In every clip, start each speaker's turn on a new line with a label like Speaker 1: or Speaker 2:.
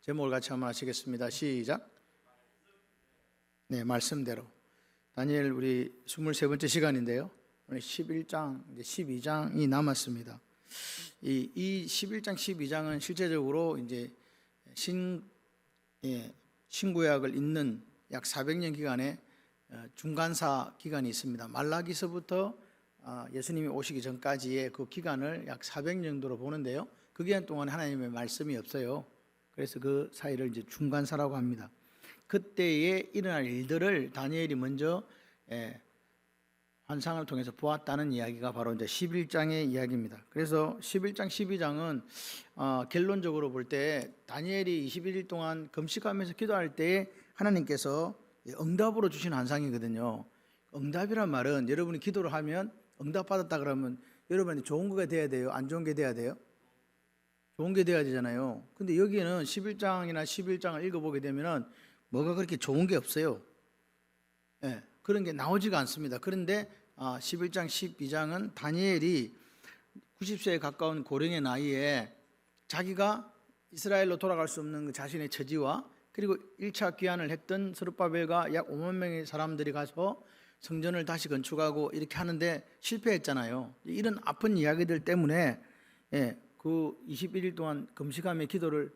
Speaker 1: 제목을 같이 한번 하시겠습니다. 시작. 네, 말씀대로 다니엘 우리 23번째 시간인데요. 오늘 11장, 이제 12장이 남았습니다. 이 11장, 12장은 실제적으로 이제 신구약을 읽는 약 400년 기간의 중간사 기간이 있습니다. 말라기서부터 예수님이 오시기 전까지의 그 기간을 약 400년 정도로 보는데요. 그 기간 동안 하나님의 말씀이 없어요. 그래서 그 사이를 이제 중간사라고 합니다. 그때에 일어날 일들을 다니엘이 먼저 환상을 통해서 보았다는 이야기가 바로 이제 11장의 이야기입니다. 그래서 11장, 12장은 결론적으로 볼 때 다니엘이 21일 동안 금식하면서 기도할 때 하나님께서 응답으로 주신 환상이거든요. 응답이란 말은 여러분이 기도를 하면 응답받았다 그러면 여러분이 좋은 거가 돼야 돼요? 안 좋은 게 돼야 돼요? 좋은 게 돼야 되잖아요. 근데 여기는 11장이나 11장을 읽어보게 되면은 뭐가 그렇게 좋은 게 없어요. 그런 게 나오지가 않습니다. 그런데 11장, 12장은 다니엘이 90세에 가까운 고령의 나이에 자기가 이스라엘로 돌아갈 수 없는 그 자신의 처지와 그리고 1차 귀환을 했던 스룹바벨과 약 5만 명의 사람들이 가서 성전을 다시 건축하고 이렇게 하는데 실패했잖아요. 이런 아픈 이야기들 때문에 그 21일 동안 금식하며 기도를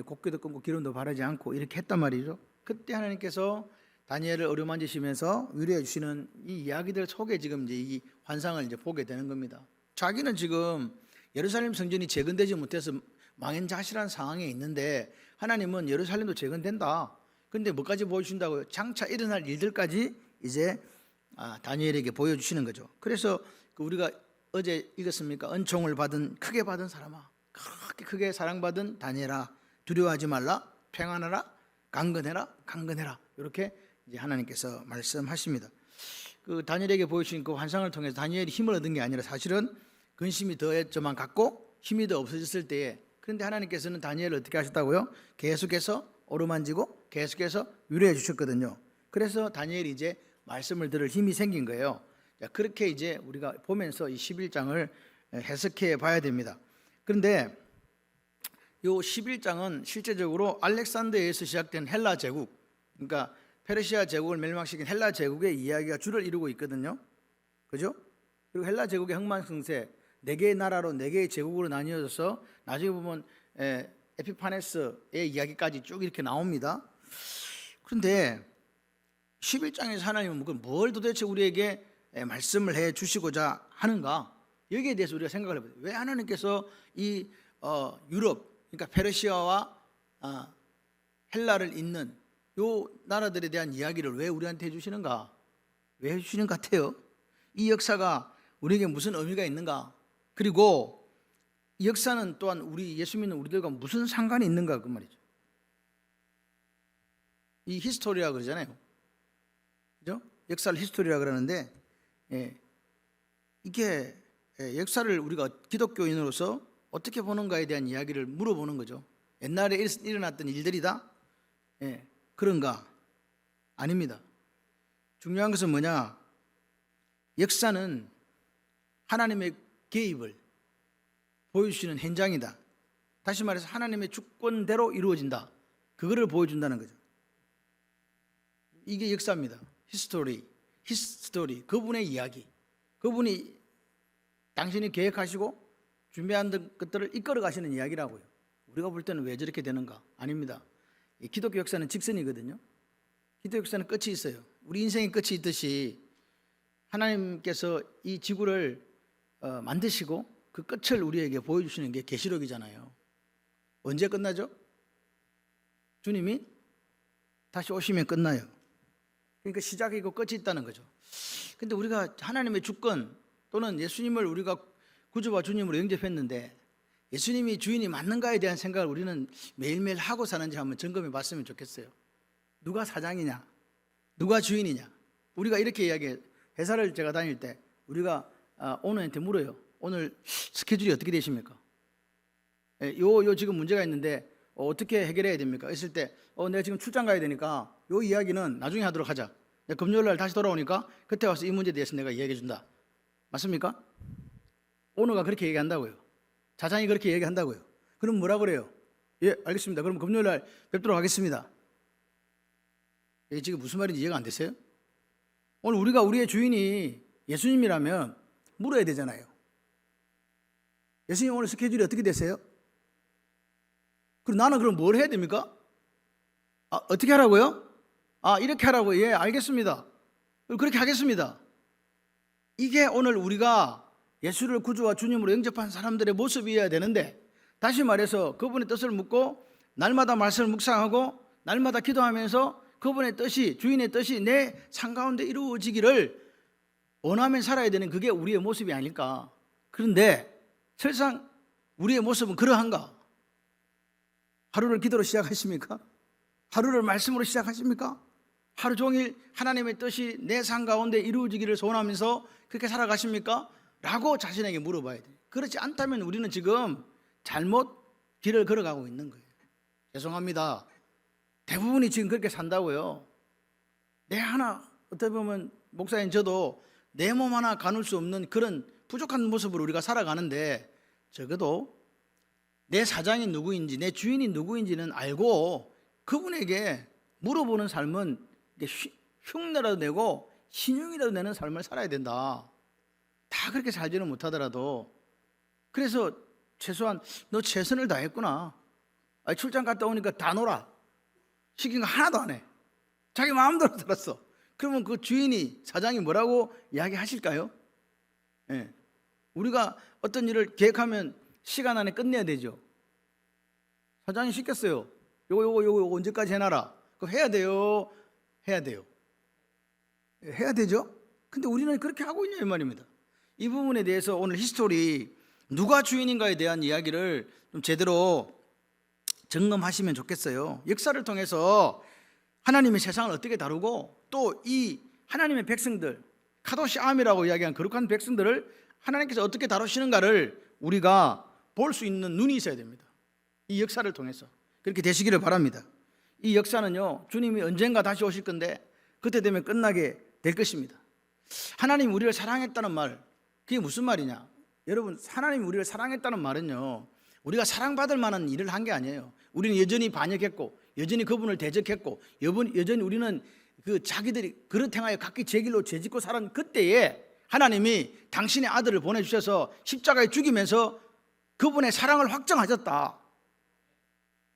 Speaker 1: 곡기도 끊고 기름도 바르지 않고 이렇게 했단 말이죠. 그때 하나님께서 다니엘을 어루만지시면서 위로해 주시는 이 이야기들 속에 지금 이제 이 환상을 이제 보게 되는 겁니다. 자기는 지금 예루살렘 성전이 재건되지 못해서 망연자실한 상황에 있는데 하나님은 예루살렘도 재건된다. 근데 뭐까지 보여주신다고요? 장차 일어날 일들까지 이제 다니엘에게 보여주시는 거죠. 그래서 우리가 어제 읽었습니까? 은총을 받은 크게 받은 사람아, 그렇게 크게 사랑받은 다니엘아, 두려워하지 말라, 평안하라, 강건해라. 이렇게 이제 하나님께서 말씀하십니다. 그 다니엘에게 보여주신 그 환상을 통해서 다니엘이 힘을 얻은 게 아니라 사실은 근심이 더해져만 갔고 힘이 더 없어졌을 때에, 그런데 하나님께서는 다니엘을 어떻게 하셨다고요? 계속해서 어루만지고 계속해서 위로해 주셨거든요. 그래서 다니엘이 이제 말씀을 들을 힘이 생긴 거예요. 그렇게 이제 우리가 보면서 이 11장을 해석해 봐야 됩니다. 그런데 이 11장은 실제적으로 알렉산더에서 시작된 헬라 제국, 그러니까 페르시아 제국을 멸망시킨 헬라 제국의 이야기가 주를 이루고 있거든요. 그죠? 그리고 헬라 제국의 흥망성쇠, 4개의 나라로 4개의 제국으로 나뉘어져서 나중에 보면 에피파네스의 이야기까지 쭉 이렇게 나옵니다. 그런데 11장에서 하나님은 뭘 도대체 우리에게 말씀을 해 주시고자 하는가? 여기에 대해서 우리가 생각을 해봐요. 왜 하나님께서 이 유럽, 그러니까 페르시아와 헬라를 잇는 요 나라들에 대한 이야기를 왜 우리한테 해주시는가? 왜 해주시는 것 같아요? 이 역사가 우리에게 무슨 의미가 있는가? 그리고 이 역사는 또한 우리 예수 믿는 우리들과 무슨 상관이 있는가? 그 말이죠. 이 히스토리라 그러잖아요. 그죠? 역사를 히스토리라 그러는데 이게 역사를 우리가 기독교인으로서 어떻게 보는가에 대한 이야기를 물어보는 거죠. 옛날에 일어났던 일들이다? 그런가? 아닙니다. 중요한 것은 뭐냐? 역사는 하나님의 개입을 보여주시는 현장이다. 다시 말해서 하나님의 주권대로 이루어진다. 그거를 보여준다는 거죠. 이게 역사입니다. 히스토리, 그분의 이야기. 그분이 당신이 계획하시고 준비한 것들을 이끌어 가시는 이야기라고요. 우리가 볼 때는 왜 저렇게 되는가? 아닙니다. 기독교 역사는 직선이거든요. 기독교 역사는 끝이 있어요. 우리 인생의 끝이 있듯이 하나님께서 이 지구를 만드시고 그 끝을 우리에게 보여주시는 게 계시록이잖아요. 언제 끝나죠? 주님이 다시 오시면 끝나요. 그러니까 시작이 있고 끝이 있다는 거죠. 근데 우리가 하나님의 주권 또는 예수님을 우리가 구주와 주님으로 영접했는데 예수님이 주인이 맞는가에 대한 생각을 우리는 매일매일 하고 사는지 한번 점검해 봤으면 좋겠어요. 누가 사장이냐? 누가 주인이냐? 우리가 이렇게 이야기해요. 회사를 제가 다닐 때 우리가 오너한테 물어요. 오늘 스케줄이 어떻게 되십니까? 요 지금 문제가 있는데 어떻게 해결해야 됩니까? 했을 때 내가 지금 출장 가야 되니까 요 이야기는 나중에 하도록 하자. 내가 금요일 날 다시 돌아오니까 그때 와서 이 문제에 대해서 내가 이야기해 준다. 맞습니까? 오너가 그렇게 얘기한다고요. 자장이 그렇게 얘기한다고요. 그럼 뭐라 그래요? 예, 알겠습니다. 그럼 금요일 날 뵙도록 하겠습니다. 예, 지금 무슨 말인지 이해가 안 되세요? 오늘 우리가 우리의 주인이 예수님이라면 물어야 되잖아요. 예수님 오늘 스케줄이 어떻게 되세요? 그럼 나는 그럼 뭘 해야 됩니까? 어떻게 하라고요? 이렇게 하라고. 예, 알겠습니다. 그렇게 하겠습니다. 이게 오늘 우리가 예수를 구주와 주님으로 영접한 사람들의 모습이어야 되는데, 다시 말해서 그분의 뜻을 묻고 날마다 말씀을 묵상하고 날마다 기도하면서 그분의 뜻이, 주인의 뜻이 내 삶 가운데 이루어지기를 원하면 살아야 되는, 그게 우리의 모습이 아닐까. 그런데 설상 우리의 모습은 그러한가? 하루를 기도로 시작하십니까? 하루를 말씀으로 시작하십니까? 하루 종일 하나님의 뜻이 내 삶 가운데 이루어지기를 소원하면서 그렇게 살아가십니까? 라고 자신에게 물어봐야 돼요. 그렇지 않다면 우리는 지금 잘못 길을 걸어가고 있는 거예요. 죄송합니다. 대부분이 지금 그렇게 산다고요. 내 하나, 어떻게 보면 목사님 저도 내 몸 하나 가눌 수 없는 그런 부족한 모습으로 우리가 살아가는데, 적어도 내 사장이 누구인지 내 주인이 누구인지는 알고 그분에게 물어보는 삶은 흉내라도 내고 신용이라도 내는 삶을 살아야 된다. 다 그렇게 살지는 못하더라도, 그래서 최소한 너 최선을 다했구나. 출장 갔다 오니까 다 놀아. 시킨 거 하나도 안 해. 자기 마음대로 살았어. 그러면 그 주인이, 사장이 뭐라고 이야기하실까요? 예. 우리가 어떤 일을 계획하면 시간 안에 끝내야 되죠. 사장이 시켰어요. 요거 언제까지 해놔라. 그거 해야 돼요. 해야 돼요. 해야 되죠. 근데 우리는 그렇게 하고 있냐 이 말입니다. 이 부분에 대해서 오늘 히스토리, 누가 주인인가에 대한 이야기를 좀 제대로 점검하시면 좋겠어요. 역사를 통해서 하나님의 세상을 어떻게 다루고, 또 이 하나님의 백성들, 카도시 암이라고 이야기한 거룩한 백성들을 하나님께서 어떻게 다루시는가를 우리가 볼 수 있는 눈이 있어야 됩니다. 이 역사를 통해서 그렇게 되시기를 바랍니다. 이 역사는요, 주님이 언젠가 다시 오실 건데 그때 되면 끝나게 될 것입니다. 하나님 우리를 사랑했다는 말, 그게 무슨 말이냐? 여러분, 하나님 우리를 사랑했다는 말은요, 우리가 사랑받을 만한 일을 한 게 아니에요. 우리는 여전히 반역했고, 여전히 그분을 대적했고, 여전히 우리는 그 자기들이 그릇 행하여 각기 제 길로 죄짓고 살은 그때에 하나님이 당신의 아들을 보내주셔서 십자가에 죽이면서 그분의 사랑을 확정하셨다.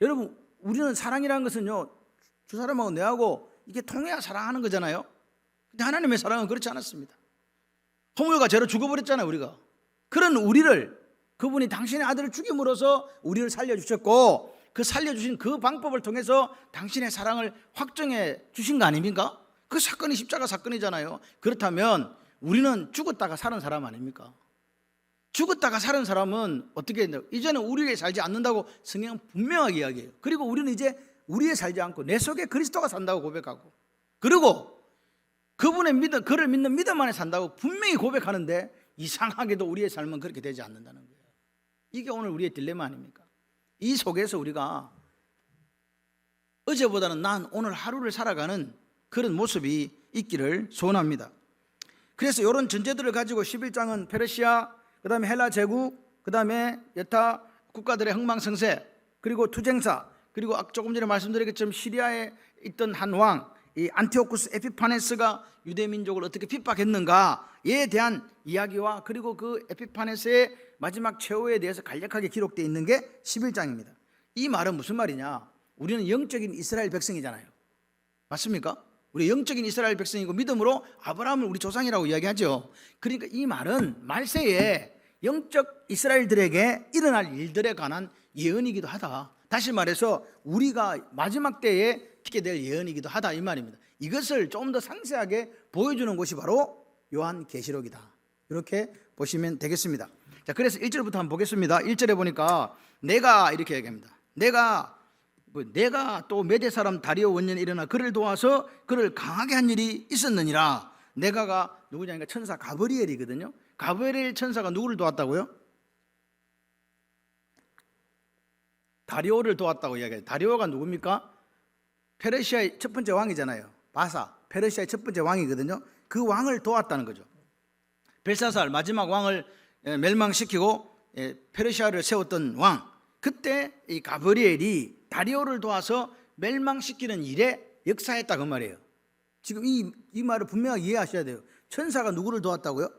Speaker 1: 여러분, 우리는 사랑이라는 것은요, 두 사람하고 내하고 이게 통해야 사랑하는 거잖아요. 근데 하나님의 사랑은 그렇지 않았습니다. 허물과 죄로 죽어버렸잖아요, 우리가. 그런 우리를 그분이 당신의 아들을 죽임으로써 우리를 살려주셨고, 그 살려주신 그 방법을 통해서 당신의 사랑을 확정해 주신 거 아닙니까? 그 사건이 십자가 사건이잖아요. 그렇다면 우리는 죽었다가 사는 사람 아닙니까? 죽었다가 사는 사람은 어떻게 했나요? 이제는 우리에 살지 않는다고 성경은 분명하게 이야기해요. 그리고 우리는 이제 우리에 살지 않고 내 속에 그리스도가 산다고 고백하고, 그리고 그분의 믿음, 그를 믿는 믿음 안에 산다고 분명히 고백하는데, 이상하게도 우리의 삶은 그렇게 되지 않는다는 거예요. 이게 오늘 우리의 딜레마 아닙니까? 이 속에서 우리가 어제보다는 난 오늘 하루를 살아가는 그런 모습이 있기를 소원합니다. 그래서 이런 전제들을 가지고 11장은 페르시아, 그 다음에 헬라 제국, 그 다음에 여타 국가들의 흥망성쇠, 그리고 투쟁사, 그리고 조금 전에 말씀드렸겠지만 시리아에 있던 한 왕, 이 안티오쿠스 에피파네스가 유대민족을 어떻게 핍박했는가에 대한 이야기와, 그리고 그 에피파네스의 마지막 최후에 대해서 간략하게 기록되어 있는 게 11장입니다. 이 말은 무슨 말이냐? 우리는 영적인 이스라엘 백성이잖아요. 맞습니까? 우리 영적인 이스라엘 백성이고 믿음으로 아브라함을 우리 조상이라고 이야기하죠. 그러니까 이 말은 말세에 영적 이스라엘들에게 일어날 일들에 관한 예언이기도 하다. 다시 말해서 우리가 마지막 때에 있게 될 예언이기도 하다 이 말입니다. 이것을 좀 더 상세하게 보여주는 곳이 바로 요한계시록이다. 이렇게 보시면 되겠습니다. 자, 그래서 1절부터 한번 보겠습니다. 1절에 보니까 내가 이렇게 얘기합니다. 내가 또 메대 사람 다리오 원년에 일어나 그를 도와서 그를 강하게 한 일이 있었느니라. 내가가 누구냐니까 천사 가브리엘이거든요. 가브리엘 천사가 누구를 도왔다고요? 다리오를 도왔다고 이야기해요. 다리오가 누굽니까? 페르시아의 첫 번째 왕이잖아요. 바사, 페르시아의 첫 번째 왕이거든요. 그 왕을 도왔다는 거죠. 벨사살 마지막 왕을 멸망시키고 페르시아를 세웠던 왕, 그때 이 가브리엘이 다리오를 도와서 멸망시키는 일에 역사했다 그 말이에요. 지금 이 말을 분명하게 이해하셔야 돼요. 천사가 누구를 도왔다고요?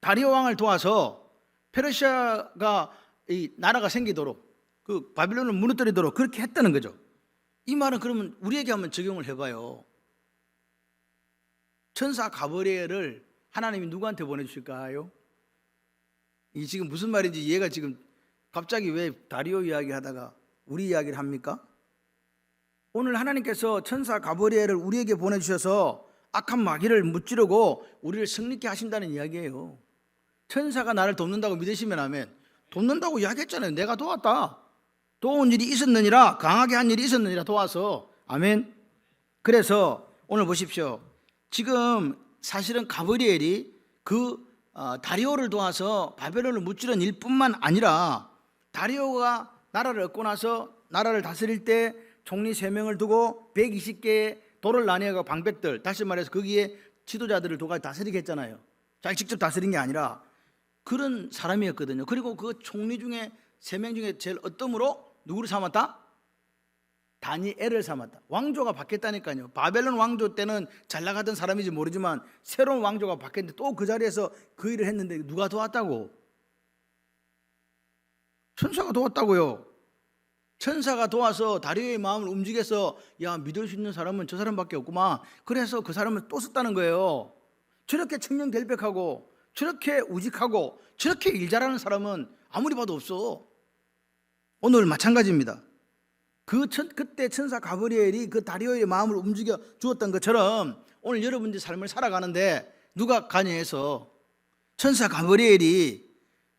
Speaker 1: 다리오 왕을 도와서 페르시아가 이 나라가 생기도록 그 바빌론을 무너뜨리도록 그렇게 했다는 거죠. 이 말은 그러면 우리에게 한번 적용을 해봐요. 천사 가브리엘을 하나님이 누구한테 보내주실까요? 이 지금 무슨 말인지 이해가 지금 갑자기 왜 다리오 이야기 하다가 우리 이야기를 합니까? 오늘 하나님께서 천사 가브리엘을 우리에게 보내주셔서 악한 마귀를 무찌르고 우리를 승리케 하신다는 이야기예요. 천사가 나를 돕는다고 믿으시면 아멘. 돕는다고 이야기했잖아요. 내가 도왔다. 도운 일이 있었느니라, 강하게 한 일이 있었느니라 도와서. 아멘. 그래서 오늘 보십시오. 지금 사실은 가브리엘이 다리오를 도와서 바벨론을 무찌른 일뿐만 아니라 다리오가 나라를 얻고 나서 나라를 다스릴 때 총리 3명을 두고 120개의 돌을 나뉘어가 방백들, 다시 말해서 거기에 지도자들을 두고 다스리게 했잖아요. 자기 직접 다스린 게 아니라 그런 사람이었거든요. 그리고 그 총리 중에 3명 중에 제일 어떤 누구를 삼았다? 다니엘을 삼았다. 왕조가 바뀌었다니까요. 바벨론 왕조 때는 잘 나가던 사람인지 모르지만 새로운 왕조가 바뀌었는데 또 그 자리에서 그 일을 했는데 누가 도왔다고? 천사가 도왔다고요. 천사가 도와서 다리오의 마음을 움직여서 야, 믿을 수 있는 사람은 저 사람밖에 없구만. 그래서 그 사람을 또 썼다는 거예요. 저렇게 청명결백하고 저렇게 우직하고 저렇게 일 잘하는 사람은 아무리 봐도 없어. 오늘 마찬가지입니다. 그때 천사 가브리엘이 그 다리오의 마음을 움직여 주었던 것처럼 오늘 여러분들이 삶을 살아가는데 누가 관여해서 천사 가브리엘이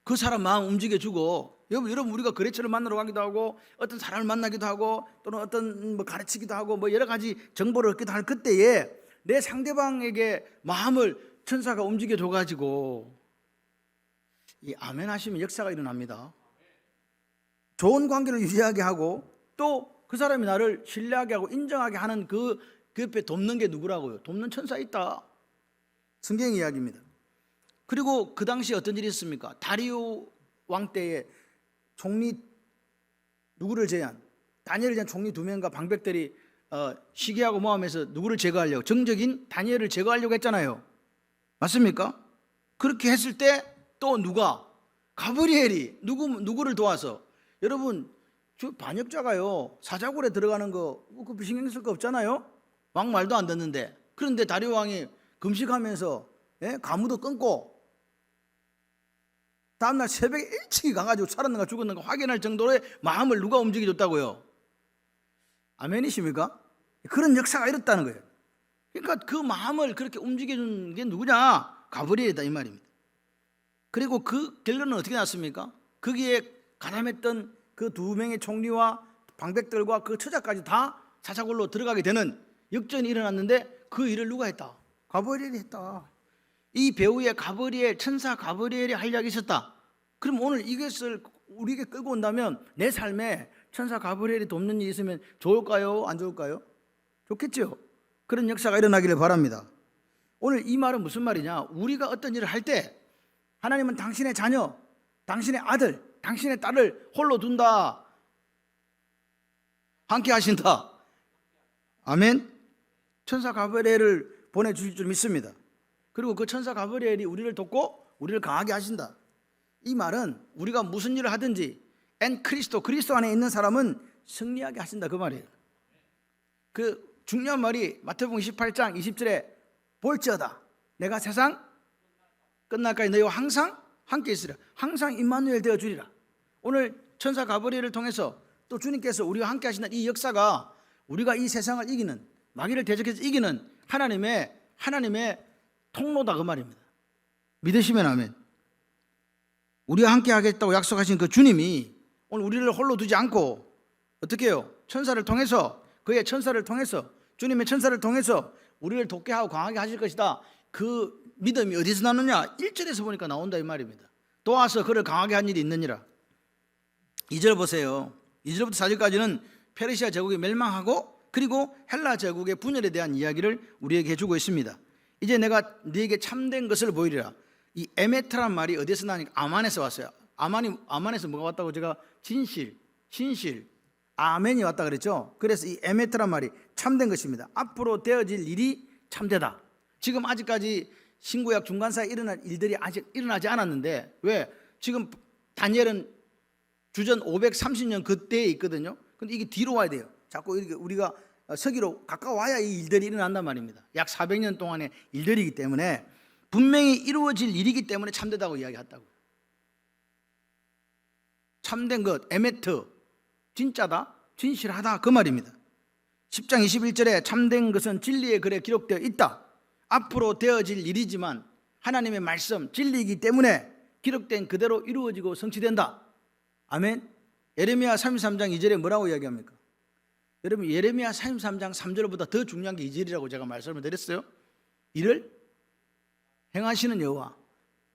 Speaker 1: 그 사람 마음 움직여주고, 여러분 우리가 거래처를 만나러 가기도 하고 어떤 사람을 만나기도 하고 또는 어떤 가르치기도 하고 여러 가지 정보를 얻기도 할 그때에 내 상대방에게 마음을 천사가 움직여 줘가지고 이 아멘 하시면 역사가 일어납니다. 좋은 관계를 유지하게 하고 또 그 사람이 나를 신뢰하게 하고 인정하게 하는 그 옆에 돕는 게 누구라고요? 돕는 천사 있다. 성경 이야기입니다. 그리고 그 당시 어떤 일이 있습니까? 다리오 왕 때에 총리 누구를 제한? 다니엘을 제한 총리 2명과 방백들이 시기하고 모함해서 누구를 제거하려고, 정적인 다니엘을 제거하려고 했잖아요. 맞습니까? 그렇게 했을 때 또 누가? 가브리엘이 누구를 도와서? 여러분 저 반역자가요 사자굴에 들어가는 거 그 신경 쓸 거 없잖아요. 왕 말도 안 듣는데. 그런데 다리오 왕이 금식하면서 가무도 끊고 다음날 새벽에 일찍이 가가지고 살았는가 죽었는가 확인할 정도로의 마음을 누가 움직여줬다고요? 아멘이십니까? 그런 역사가 일었다는 거예요. 그러니까 그 마음을 그렇게 움직여준 게 누구냐? 가브리엘이다 이 말입니다. 그리고 그 결론은 어떻게 났습니까? 거기에 가담했던 그 2명의 총리와 방백들과 그 처자까지 다 사자굴로 들어가게 되는 역전이 일어났는데 그 일을 누가 했다? 가브리엘이 했다. 이 배후에 천사 가브리엘이 활약이 있었다. 그럼 오늘 이것을 우리에게 끌고 온다면 내 삶에 천사 가브리엘이 돕는 일이 있으면 좋을까요? 안 좋을까요? 좋겠죠. 그런 역사가 일어나기를 바랍니다. 오늘 이 말은 무슨 말이냐? 우리가 어떤 일을 할 때 하나님은 당신의 자녀, 당신의 아들, 당신의 딸을 홀로 둔다, 함께 하신다. 아멘. 천사 가브리엘을 보내주실 줄 믿습니다. 그리고 그 천사 가브리엘이 우리를 돕고 우리를 강하게 하신다. 이 말은 우리가 무슨 일을 하든지 그리스도 안에 있는 사람은 승리하게 하신다 그 말이에요. 그 중요한 말이 마태복음 28장 20절에 볼지어다 내가 세상 끝날까지 너희와 항상 함께 있으리라. 항상 임마누엘 되어 주리라. 오늘 천사 가브리엘을 통해서 또 주님께서 우리와 함께 하신다는 이 역사가 우리가 이 세상을 이기는, 마귀를 대적해서 이기는 하나님의 통로다 그 말입니다. 믿으시면 아멘. 우리와 함께 하겠다고 약속하신 그 주님이 오늘 우리를 홀로 두지 않고 어떻게 해요? 천사를 통해서, 그의 천사를 통해서, 주님의 천사를 통해서 우리를 돕게 하고 강하게 하실 것이다. 그 믿음이 어디서 나느냐? 1절에서 보니까 나온다 이 말입니다. 도와서 그를 강하게 한 일이 있느니라. 2절 보세요. 2절부터 4절까지는 페르시아 제국이 멸망하고 그리고 헬라 제국의 분열에 대한 이야기를 우리에게 해주고 있습니다. 이제 내가 네게 참된 것을 보이리라. 이 에메트란 말이 어디서 나니까 아만에서 왔어요. 아만에서 뭐가 왔다고 제가 진실, 아멘이 왔다 그랬죠. 그래서 이 에메트란 말이 참된 것입니다. 앞으로 되어질 일이 참되다. 지금 아직까지 신구약 중간사에 일어날 일들이 아직 일어나지 않았는데, 왜? 지금 다니엘은 주전 530년 그때에 있거든요. 근데 이게 뒤로 와야 돼요. 자꾸 이렇게 우리가 서기로 가까워야 이 일들이 일어난단 말입니다. 약 400년 동안의 일들이기 때문에 분명히 이루어질 일이기 때문에 참되다고 이야기했다고. 참된 것, 에메트, 진짜다, 진실하다, 그 말입니다. 10장 21절에 참된 것은 진리의 글에 기록되어 있다. 앞으로 되어질 일이지만 하나님의 말씀, 진리이기 때문에 기록된 그대로 이루어지고 성취된다. 아멘. 예레미야 33장 2절에 뭐라고 이야기합니까? 여러분, 예레미야 33장 3절보다 더 중요한 게 2절이라고 제가 말씀을 드렸어요. 이를 행하시는 여호와,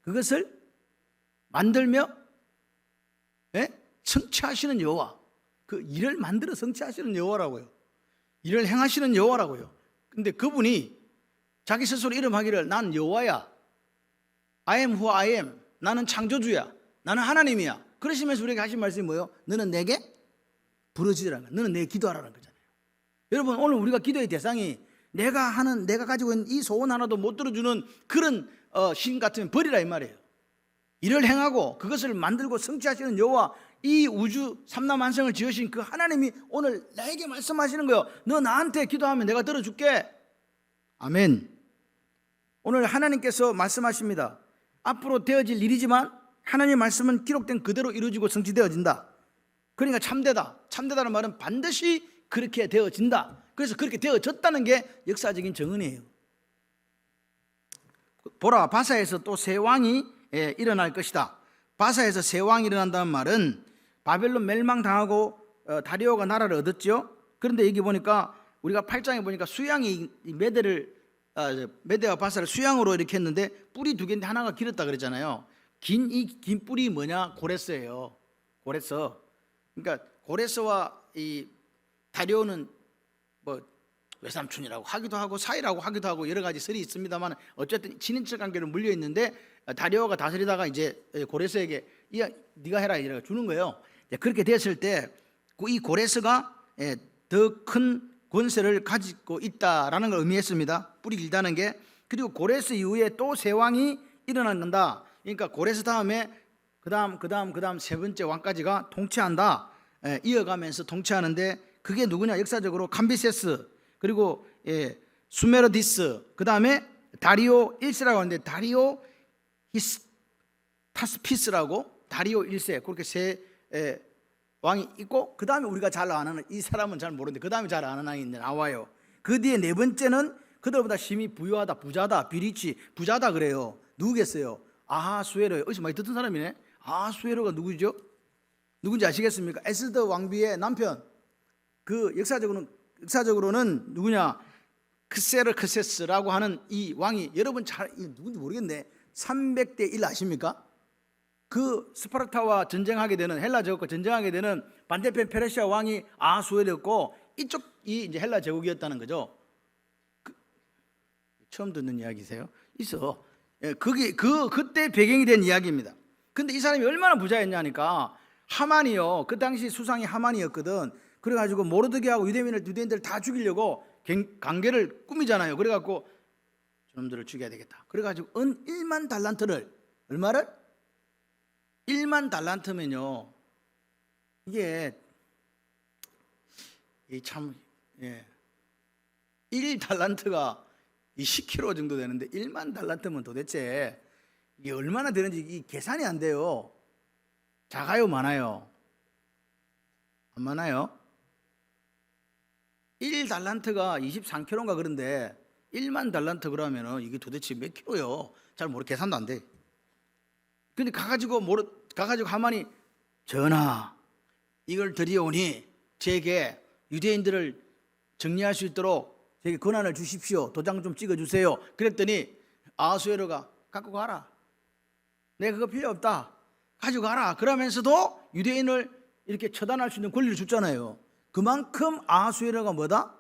Speaker 1: 그것을 만들며 성취하시는 여호와, 그 일을 만들어 성취하시는 여호와라고요. 일을 행하시는 여호와라고요. 근데 그분이 자기 스스로 이름하기를 난 여호와야, I am who I am, 나는 창조주야, 나는 하나님이야. 그러시면서 우리에게 하신 말씀이 뭐예요? 너는 내게 부르짖으라는 거야. 너는 내게 기도하라는 거잖아요. 여러분, 오늘 우리가 기도의 대상이 내가 가지고 있는 이 소원 하나도 못 들어주는 그런 신 같으면 버리라 이 말이에요. 일을 행하고 그것을 만들고 성취하시는 여호와, 이 우주 삼라만상을 지으신 그 하나님이 오늘 나에게 말씀하시는 거예요. 너 나한테 기도하면 내가 들어줄게. 아멘. 오늘 하나님께서 말씀하십니다. 앞으로 되어질 일이지만 하나님의 말씀은 기록된 그대로 이루어지고 성취되어진다. 그러니까 참되다는 말은 반드시 그렇게 되어진다. 그래서 그렇게 되어졌다는 게 역사적인 정언이에요. 보라, 바사에서 또 새 왕이 일어날 것이다. 바사에서 새 왕이 일어난다는 말은 바벨론 멸망당하고 다리오가 나라를 얻었죠. 그런데 여기 보니까 우리가 8장에 보니까 수양이 메대와 바사를 수양으로 이렇게 했는데 뿔이 두 개인데 하나가 길었다 그랬잖아요. 긴 뿔이 뭐냐? 고레스예요. 고레스. 그러니까 고레스와 이 다리오는 뭐 외삼촌이라고 하기도 하고 사이라고 하기도 하고 여러 가지 설이 있습니다만 어쨌든 친인척 관계로 물려 있는데 다리오가 다스리다가 이제 고레스에게 네가 해라 이래 주는 거예요. 그렇게 됐을 때 이 고레스가 더 큰 권세를 가지고 있다라는 걸 의미했습니다. 뿔이 길다는 게. 그리고 고레스 이후에 또 새 왕이 일어난다. 그러니까 고레스 다음에 그다음 세 번째 왕까지가 통치한다. 이어가면서 통치하는데 그게 누구냐? 역사적으로 kam비세스, 그리고 수메르디스, 그 다음에 다리오 1세라고 하는데 다리오 타스피스라고 다리오 1세, 그렇게 세 왕이 있고, 그 다음에 우리가 잘 아는, 이 사람은 잘 모르는데 그 다음에 잘 아는 왕이 나와요. 그 뒤에 네 번째는 그들보다 심히 부유하다, 부자다, 비리치, 부자다 그래요. 누구겠어요? 아하수에로예요. 어디서 많이 듣던 사람이네. 아하수에로가 누구죠? 누군지 아시겠습니까? 에스더 왕비의 남편. 그 역사적으로는 누구냐? 크세르크세스라고 하는 이 왕이, 여러분 잘 누군지 모르겠네. 300대 1 아십니까? 그 스파르타와 전쟁하게 되는, 헬라 제국과 전쟁하게 되는 반대편 페르시아 왕이 아하수에로였고, 이쪽이 이제 헬라 제국이었다는 거죠. 처음 듣는 이야기세요? 있어. 그때 배경이 된 이야기입니다. 근데 이 사람이 얼마나 부자였냐니까, 하만이요, 그 당시 수상이 하만이었거든. 그래가지고 모르드게하고 유대인들 다 죽이려고 관계를 꾸미잖아요. 그래갖고 저놈들을 죽여야 되겠다. 그래가지고 은 1만 달란트를, 얼마를? 1만 달란트면요, 이게 참 1달란트가 10kg 정도 되는데 1만 달란트면 도대체 이게 얼마나 되는지 이 계산이 안 돼요. 작아요, 많아요? 안 많아요? 1달란트가 23kg인가 그런데 1만 달란트 그러면은 이게 도대체 몇 킬로요? 잘 모르, 계산도 안 돼. 근데 가가지고 하만이, 전하, 이걸 드리오니 제게 유대인들을 정리할 수 있도록 제게 권한을 주십시오. 도장 좀 찍어주세요. 그랬더니 아하수에로가 갖고 가라. 내가 그거 필요 없다. 가지고 가라. 그러면서도 유대인을 이렇게 처단할 수 있는 권리를 줬잖아요. 그만큼 아하수에로가 뭐다?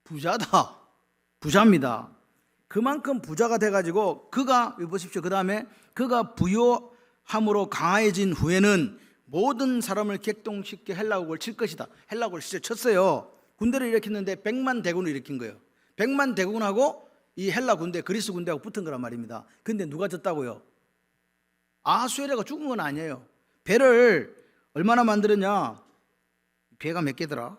Speaker 1: 부자다. 부자입니다. 그만큼 부자가 돼가지고 그가, 보십시오. 그 다음에 그가 부유하고 함으로 강해진 후에는 모든 사람을 격동시켜 헬라국을 칠 것이다. 헬라국을 실제 쳤어요. 군대를 일으켰는데 100만 대군을 일으킨 거예요. 100만 대군하고 이 헬라 군대, 그리스 군대하고 붙은 거란 말입니다. 근데 누가 졌다고요? 아수에르가 죽은 건 아니에요. 배를 얼마나 만들었냐? 배가 몇 개더라?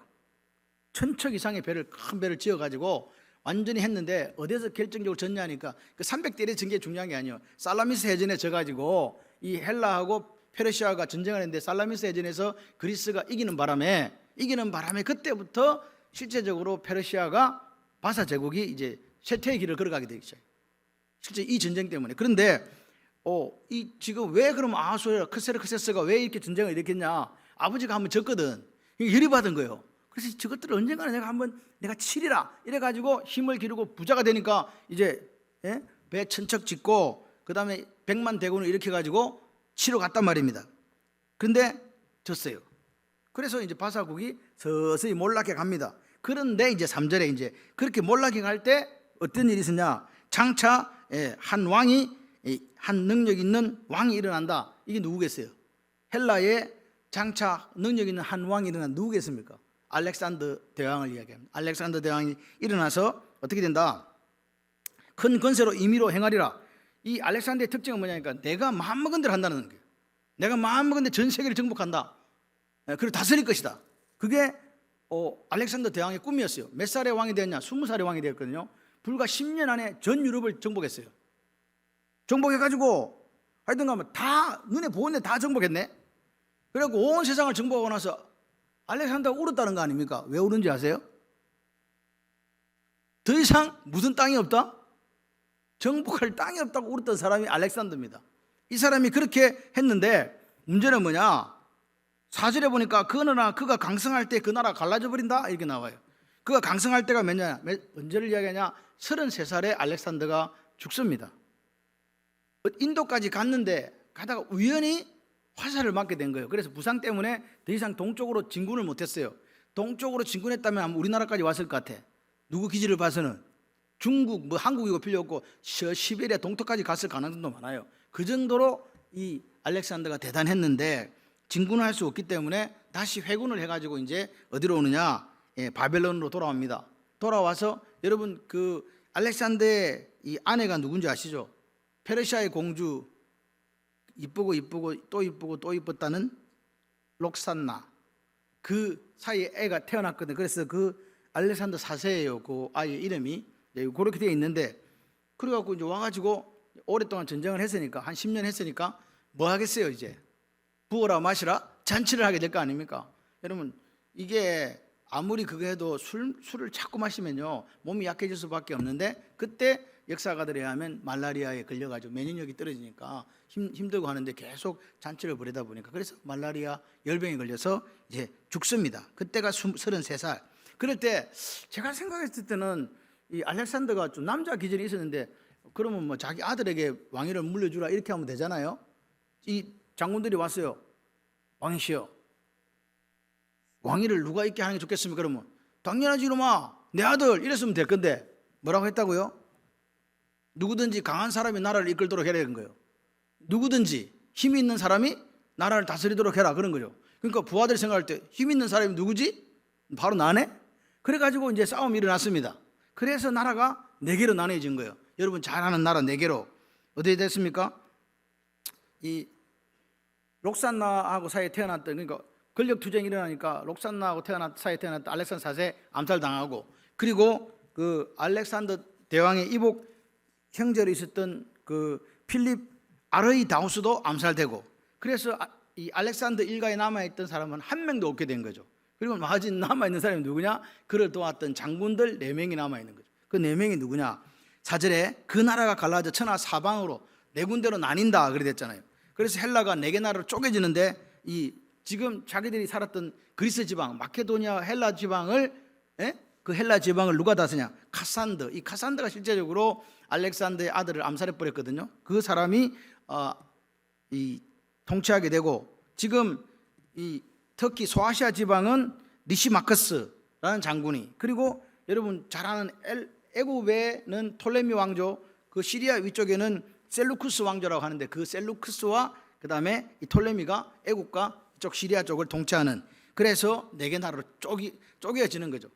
Speaker 1: 1000척 이상의 배를, 큰 배를 지어가지고 완전히 했는데 어디서 결정적으로 졌냐 하니까 그 300대 1에 진 게 중요한 게 아니에요. 살라미스 해전에 져가지고 이 헬라하고 페르시아가 전쟁을 했는데 살라미스 해전에서 그리스가 이기는 바람에 그때부터 실제적으로 페르시아가 바사 제국이 이제 쇠퇴의 길을 걸어가게 되겠죠. 실제 이 전쟁 때문에. 그런데 이 지금 왜 그럼 아수에르 크세스가 왜 이렇게 전쟁을 일으켰냐? 아버지가 한번 졌거든. 열이 받은 거예요. 그래서 저것들을 언젠가는 내가 치리라 이래가지고 힘을 기르고 부자가 되니까 이제 배 1000척 짓고 그 다음에 100만 대군을 일으켜가지고 치러 갔단 말입니다. 그런데 졌어요. 그래서 이제 바사국이 서서히 몰락해 갑니다. 그런데 이제 3절에 이제 그렇게 몰락해 갈 때 어떤 일이 있었냐? 장차 한 왕이, 한 능력 있는 왕이 일어난다. 이게 누구겠어요? 헬라에 장차 능력 있는 한 왕이 일어난 누구겠습니까? 알렉산더 대왕을 이야기합니다. 알렉산더 대왕이 일어나서 어떻게 된다? 큰 권세로 임의로 행하리라. 이 알렉산더의 특징은 뭐냐니까 내가 마음먹은 대로 한다는 거예요. 내가 마음먹은 대 전 세계를 정복한다. 그리고 다스릴 것이다. 그게 알렉산더 대왕의 꿈이었어요. 몇 살에 왕이 되었냐? 20살에 왕이 되었거든요. 불과 10년 안에 전 유럽을 정복했어요. 정복해가지고 하여튼가면 다 눈에 보이는데 다 정복했네. 그래갖고 온 세상을 정복하고 나서 알렉산더가 울었다는 거 아닙니까? 왜 울은지 아세요? 더 이상 무슨 땅이 없다? 정복할 땅이 없다고 울었던 사람이 알렉산더입니다. 이 사람이 그렇게 했는데 문제는 뭐냐? 4절에 보니까 그러나 그가 강성할 때 그 나라가 갈라져 버린다 이렇게 나와요. 그가 강성할 때가 몇냐? 언제를 이야기하냐? 33살에 알렉산더가 죽습니다. 인도까지 갔는데 가다가 우연히 화살을 맞게 된 거예요. 그래서 부상 때문에 더 이상 동쪽으로 진군을 못했어요. 동쪽으로 진군했다면 아마 우리나라까지 왔을 것 같아. 누구 기지를 봐서는 중국, 한국이고 필요 없고 시베리아 동쪽까지 갔을 가능성도 많아요. 그 정도로 이 알렉산더가 대단했는데 진군을 할 수 없기 때문에 다시 회군을 해가지고 이제 어디로 오느냐? 바벨론으로 돌아옵니다. 돌아와서 여러분 그 알렉산더의 이 아내가 누군지 아시죠? 페르시아의 공주, 이쁘고 또 이쁘고 또 이뻤다는 록산나. 그 사이에 애가 태어났거든요. 그래서 그 알렉산더 4세예요. 그 아이의 이름이 그렇게 되어 있는데 그래갖고 이제 와가지고 오랫동안 전쟁을 했으니까 한 10년 했으니까 뭐 하겠어요 이제? 부어라 마시라 잔치를 하게 될 거 아닙니까? 여러분 이게 아무리 그거 해도 술을 자꾸 마시면요 몸이 약해질 수밖에 없는데 그때 역사가들에 의하면 말라리아에 걸려가지고 면역력이 떨어지니까 힘들고 하는데 계속 잔치를 벌이다 보니까 그래서 말라리아 열병에 걸려서 이제 죽습니다. 그때가 33살. 그럴 때 제가 생각했을 때는 이 알렉산더가 좀 남자 기질이 있었는데 그러면 뭐 자기 아들에게 왕위를 물려주라 이렇게 하면 되잖아요. 이 장군들이 왔어요. 왕이시여, 왕위를 누가 있게 하는 게 좋겠습니까? 그러면 당연하지 이놈아, 내 아들 이랬으면 될 건데 뭐라고 했다고요? 누구든지 강한 사람이 나라를 이끌도록 해라 그런 거예요. 누구든지 힘이 있는 사람이 나라를 다스리도록 해라 그런 거죠. 그러니까 부하들 생각할 때 힘 있는 사람이 누구지? 바로 나네? 그래가지고 이제 싸움이 일어났습니다. 그래서 나라가 4개로 나눠진 거예요. 여러분 잘 아는 나라 4개로 어떻게 됐습니까? 이 록산나하고 사이에 태어났던, 그러니까 권력 투쟁이 일어나니까 록산나하고 사이에 태어났던 알렉산더 4세 암살당하고, 그리고 그 알렉산더 대왕의 이복 형제로 있었던 그 필립 아르이다우스도 암살되고, 그래서 이 알렉산더 일가에 남아있던 사람은 한 명도 없게 된 거죠. 그리고 마지 남아있는 사람이 누구냐? 그를 도왔던 장군들 4명이 남아있는 거죠. 그 4명이 누구냐? 4절에 그 나라가 갈라져 천하 사방으로 4군데로 나뉜다 그래 됐잖아요. 그래서 헬라가 4개 나라로 쪼개지는데 이 지금 자기들이 살았던 그리스 지방, 마케도니아 헬라 지방을 그 헬라 지방을 누가 다스냐? 카산더. 이 카산더가 실제적으로 알렉산더의 아들을 암살해 버렸거든요. 그 사람이 이 통치하게 되고, 지금 이 터키 소아시아 지방은 리시마커스라는 장군이, 그리고 여러분 잘 아는 애굽에는 톨레미 왕조, 그 시리아 위쪽에는 셀루쿠스 왕조라고 하는데 그 셀루쿠스와 그 다음에 이 톨레미가 애국과 이쪽 시리아 쪽을 통치하는, 그래서 네 개 나라로 쪼개어지는 거죠.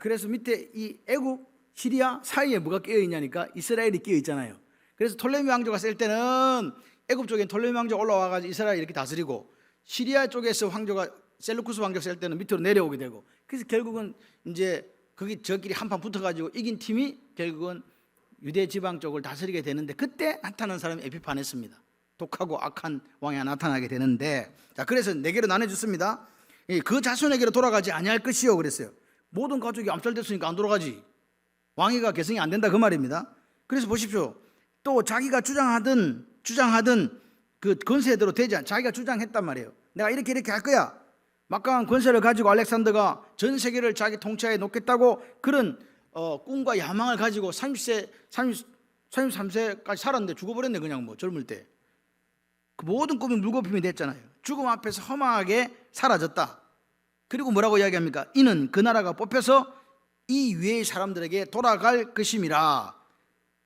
Speaker 1: 그래서 밑에 이 애국 시리아 사이에 뭐가 끼어 있냐니까 이스라엘이 끼어 있잖아요. 그래서 톨레미 왕조가 셀 때는 애국 쪽에 톨레미 왕조가 올라와가지고 이스라엘 이렇게 다스리고, 시리아 쪽에서 왕조가 셀루쿠스 왕조 셀 때는 밑으로 내려오게 되고, 그래서 결국은 이제 거기 저끼리 한판 붙어가지고 이긴 팀이 결국은 유대 지방 쪽을 다스리게 되는데, 그때 나타난 사람이 에피파네스입니다. 독하고 악한 왕이 나타나게 되는데, 자, 그래서 네 개로 나눠줬습니다. 그 자손에게로 돌아가지 아니할 것이요 그랬어요. 모든 가족이 암살됐으니까 안 돌아가지, 왕위가 계승이 안 된다 그 말입니다. 그래서 보십시오. 또 자기가 주장하던 그 권세대로 되지 않, 자기가 주장했단 말이에요. 내가 이렇게 할 거야. 막강한 권세를 가지고 알렉산더가 전 세계를 자기 통치하에 놓겠다고 그런 꿈과 야망을 가지고 33세까지 살았는데 죽어버렸네. 그냥 뭐 젊을 때 그 모든 꿈이 물거품이 됐잖아요. 죽음 앞에서 허망하게 사라졌다. 그리고 뭐라고 이야기합니까? 이는 그 나라가 뽑혀서 이 위의 사람들에게 돌아갈 것임이라.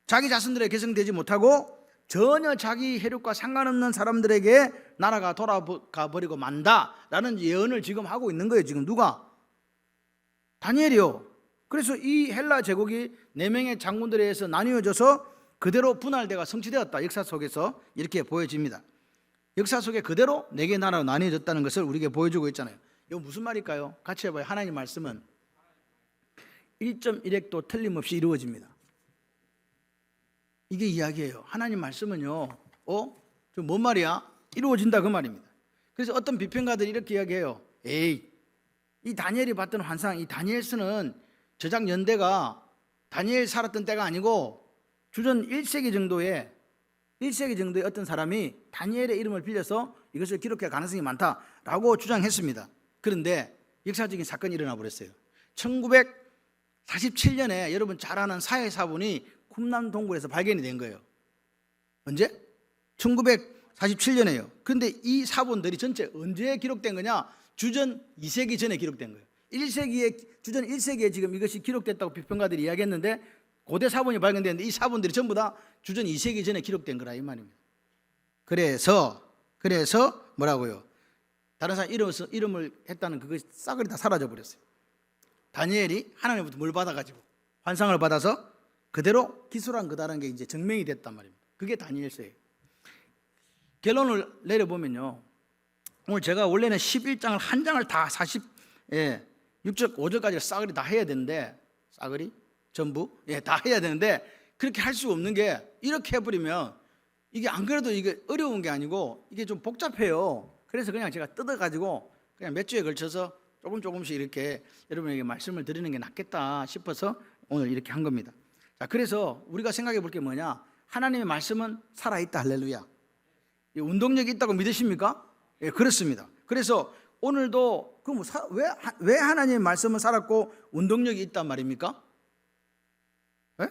Speaker 1: 자기 자손들에게 계승되지 못하고 전혀 자기 혈육과 상관없는 사람들에게 나라가 돌아가 버리고 만다라는 예언을 지금 하고 있는 거예요. 지금 누가? 다니엘이요. 그래서 이 헬라 제국이 4명의 장군들에 의해서 나뉘어져서 그대로 분할되가 성취되었다. 역사 속에서 이렇게 보여집니다. 역사 속에 그대로 4개 나라로 나뉘어졌다는 것을 우리에게 보여주고 있잖아요. 이거 무슨 말일까요? 같이 해봐요. 하나님 말씀은 1.1핵도 틀림없이 이루어집니다. 이게 이야기예요. 하나님 말씀은요, 좀 뭔 말이야? 이루어진다 그 말입니다. 그래서 어떤 비평가들이 이렇게 이야기해요. 에이, 이 다니엘이 봤던 환상, 이 다니엘서는 저작 연대가 다니엘 살았던 때가 아니고 주전 1세기 정도의 어떤 사람이 다니엘의 이름을 빌려서 이것을 기록할 가능성이 많다라고 주장했습니다. 그런데 역사적인 사건이 일어나 버렸어요. 1947년에 여러분 잘 아는 사해 사본이 쿰란 동굴에서 발견이 된 거예요. 언제? 1947년에요. 근데 이 사본들이 전체 언제 기록된 거냐? 주전 2세기 전에 기록된 거예요. 주전 1세기에 지금 이것이 기록됐다고 비평가들이 이야기했는데, 고대 사본이 발견됐는데 이 사본들이 전부 다 주전 2세기 전에 기록된 거라 이 말입니다. 그래서 뭐라고요? 다른 사람 이름을 했다는 그것이 싸그리 다 사라져 버렸어요. 다니엘이 하나님부터 뭘 받아가지고 환상을 받아서 그대로 기술한 거다라는 게 이제 증명이 됐단 말입니다. 그게 다니엘서예요. 결론을 내려보면요, 오늘 제가 원래는 11장을 한 장을 다 6절 5절까지 싸그리 다 해야 되는데, 싸그리 전부 다 해야 되는데 그렇게 할 수 없는 게, 이렇게 해버리면 이게 안 그래도 이게 어려운 게 아니고 이게 좀 복잡해요. 그래서 그냥 제가 뜯어가지고 그냥 몇 주에 걸쳐서 조금씩 이렇게 여러분에게 말씀을 드리는 게 낫겠다 싶어서 오늘 이렇게 한 겁니다. 자, 그래서 우리가 생각해 볼 게 뭐냐? 하나님의 말씀은 살아있다. 할렐루야. 운동력이 있다고 믿으십니까? 예, 그렇습니다. 그래서 오늘도 그럼 왜 하나님의 말씀은 살았고 운동력이 있단 말입니까? 예?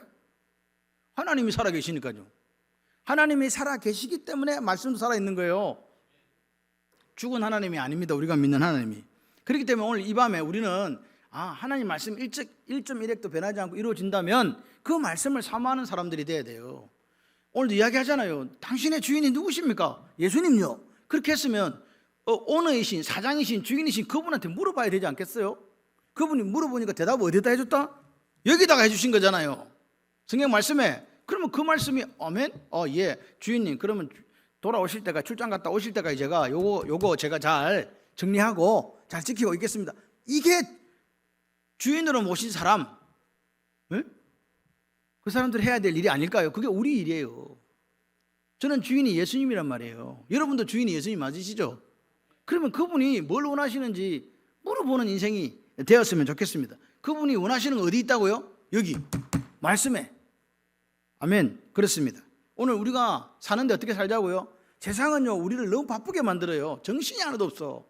Speaker 1: 하나님이 살아 계시니까요. 하나님이 살아 계시기 때문에 말씀도 살아 있는 거예요. 죽은 하나님이 아닙니다. 우리가 믿는 하나님이. 그렇기 때문에 오늘 이 밤에 우리는 하나님 말씀 1.1핵도 변하지 않고 이루어진다면 그 말씀을 사모하는 사람들이 돼야 돼요. 오늘도 이야기하잖아요. 당신의 주인이 누구십니까? 예수님요. 그렇게 했으면 오너이신, 사장이신, 주인이신 그분한테 물어봐야 되지 않겠어요? 그분이 물어보니까 대답을 어디다 해줬다? 여기다가 해주신 거잖아요. 성경 말씀에. 그러면 그 말씀이 아멘? 예, 주인님 그러면 돌아오실 때가, 출장 갔다 오실 때까지 제가 요거 제가 잘 정리하고 잘 지키고 있겠습니다. 이게 주인으로 모신 사람, 네? 그 사람들 해야 될 일이 아닐까요? 그게 우리 일이에요. 저는 주인이 예수님이란 말이에요. 여러분도 주인이 예수님 맞으시죠? 그러면 그분이 뭘 원하시는지 물어보는 인생이 되었으면 좋겠습니다. 그분이 원하시는 건 어디 있다고요? 여기 말씀에. 아멘. 그렇습니다. 오늘 우리가 사는데 어떻게 살자고요? 세상은요 우리를 너무 바쁘게 만들어요. 정신이 하나도 없어.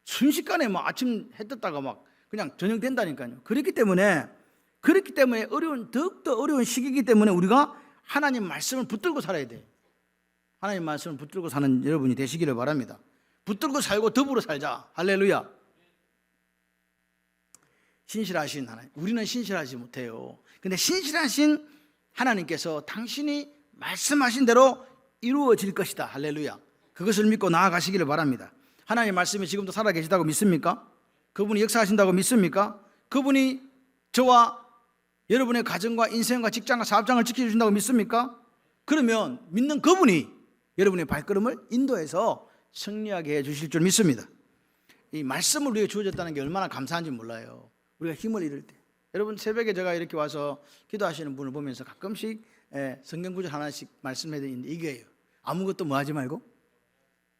Speaker 1: 순식간에 아침 해 떴다가 그냥 저녁 된다니까요. 그렇기 때문에 더욱더 어려운 시기이기 때문에 우리가 하나님 말씀을 붙들고 살아야 돼요. 하나님 말씀을 붙들고 사는 여러분이 되시기를 바랍니다. 붙들고 살고 더불어 살자. 할렐루야. 신실하신 하나님. 우리는 신실하지 못해요. 근데 신실하신 하나님께서 당신이 말씀하신 대로 이루어질 것이다. 할렐루야. 그것을 믿고 나아가시기를 바랍니다. 하나님의 말씀이 지금도 살아계시다고 믿습니까? 그분이 역사하신다고 믿습니까? 그분이 저와 여러분의 가정과 인생과 직장과 사업장을 지켜주신다고 믿습니까? 그러면 믿는 그분이 여러분의 발걸음을 인도해서 승리하게 해주실 줄 믿습니다. 이 말씀을 우리에게 주어졌다는 게 얼마나 감사한지 몰라요. 우리가 힘을 잃을 때. 여러분 새벽에 제가 이렇게 와서 기도하시는 분을 보면서 가끔씩 성경 구절 하나씩 말씀해 드리는데 이게요. 아무것도 뭐 하지 말고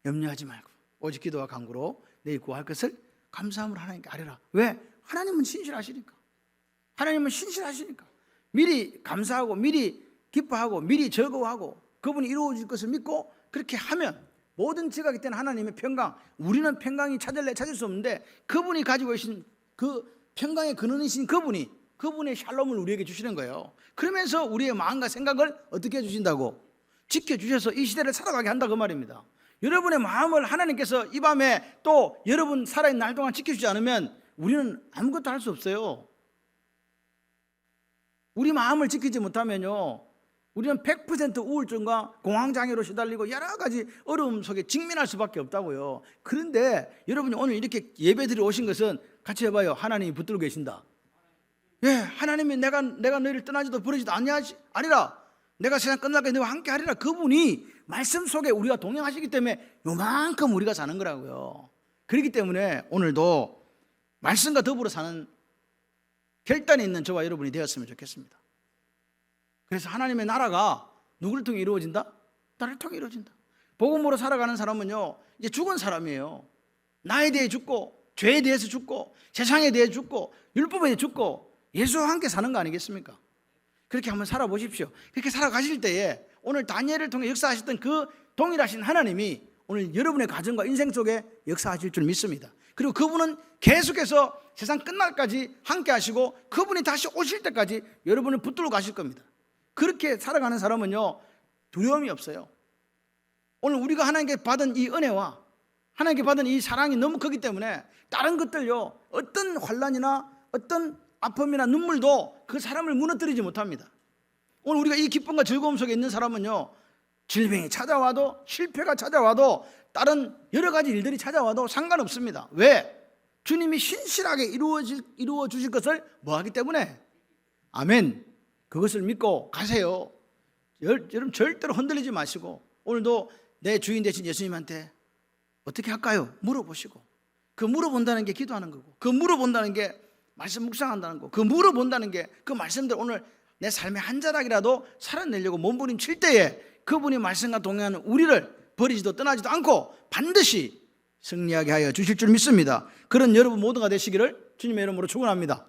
Speaker 1: 염려하지 말고 오직 기도와 간구로 내일 구할 것을 감사함으로 하나님께 아뢰라. 왜? 하나님은 신실하시니까. 하나님은 신실하시니까. 미리 감사하고 미리 기뻐하고 미리 즐거워하고 그분이 이루어질 것을 믿고 그렇게 하면 모든 지각이 때는 하나님의 평강, 우리는 평강이 찾을 수 없는데 그분이 가지고 계신 그 평강의 근원이신 그분의 샬롬을 우리에게 주시는 거예요. 그러면서 우리의 마음과 생각을 어떻게 해주신다고? 지켜주셔서 이 시대를 살아가게 한다 그 말입니다. 여러분의 마음을 하나님께서 이 밤에 또 여러분 살아있는 날 동안 지켜주지 않으면 우리는 아무것도 할 수 없어요. 우리 마음을 지키지 못하면요 우리는 100% 우울증과 공황장애로 시달리고 여러 가지 어려움 속에 직면할 수밖에 없다고요. 그런데 여러분이 오늘 이렇게 예배드리러 오신 것은 같이 해봐요. 하나님이 붙들고 계신다. 예, 하나님이 내가 너희를 떠나지도 버리지도 아니라 내가 세상 끝날까지 너와 함께 하리라. 그분이 말씀 속에 우리가 동행하시기 때문에 요만큼 우리가 사는 거라고요. 그렇기 때문에 오늘도 말씀과 더불어 사는 결단이 있는 저와 여러분이 되었으면 좋겠습니다. 그래서 하나님의 나라가 누구를 통해 이루어진다? 나를 통해 이루어진다. 복음으로 살아가는 사람은요 이제 죽은 사람이에요. 나에 대해 죽고 죄에 대해서 죽고 세상에 대해 죽고 율법에 대해 죽고 예수와 함께 사는 거 아니겠습니까? 그렇게 한번 살아보십시오. 그렇게 살아가실 때에 오늘 다니엘을 통해 역사하셨던 그 동일하신 하나님이 오늘 여러분의 가정과 인생 속에 역사하실 줄 믿습니다. 그리고 그분은 계속해서 세상 끝날까지 함께 하시고 그분이 다시 오실 때까지 여러분을 붙들고 가실 겁니다. 그렇게 살아가는 사람은요 두려움이 없어요. 오늘 우리가 하나님께 받은 이 은혜와 하나님께 받은 이 사랑이 너무 크기 때문에 다른 것들요 어떤 환난이나 어떤 아픔이나 눈물도 그 사람을 무너뜨리지 못합니다. 오늘 우리가 이 기쁨과 즐거움 속에 있는 사람은요 질병이 찾아와도 실패가 찾아와도 다른 여러 가지 일들이 찾아와도 상관없습니다. 왜? 주님이 신실하게 이루어 주실 것을 뭐하기 때문에. 아멘. 그것을 믿고 가세요. 여러분 절대로 흔들리지 마시고 오늘도 내 주인 되신 예수님한테 어떻게 할까요? 물어보시고 그 물어본다는 게 기도하는 거고 그 물어본다는 게 말씀 묵상한다는 거 그 물어본다는 게 그 말씀들 오늘 내 삶의 한 자락이라도 살아내려고 몸부림칠 때에 그분이 말씀과 동행하는 우리를 버리지도 떠나지도 않고 반드시 승리하게 하여 주실 줄 믿습니다. 그런 여러분 모두가 되시기를 주님의 이름으로 축원합니다.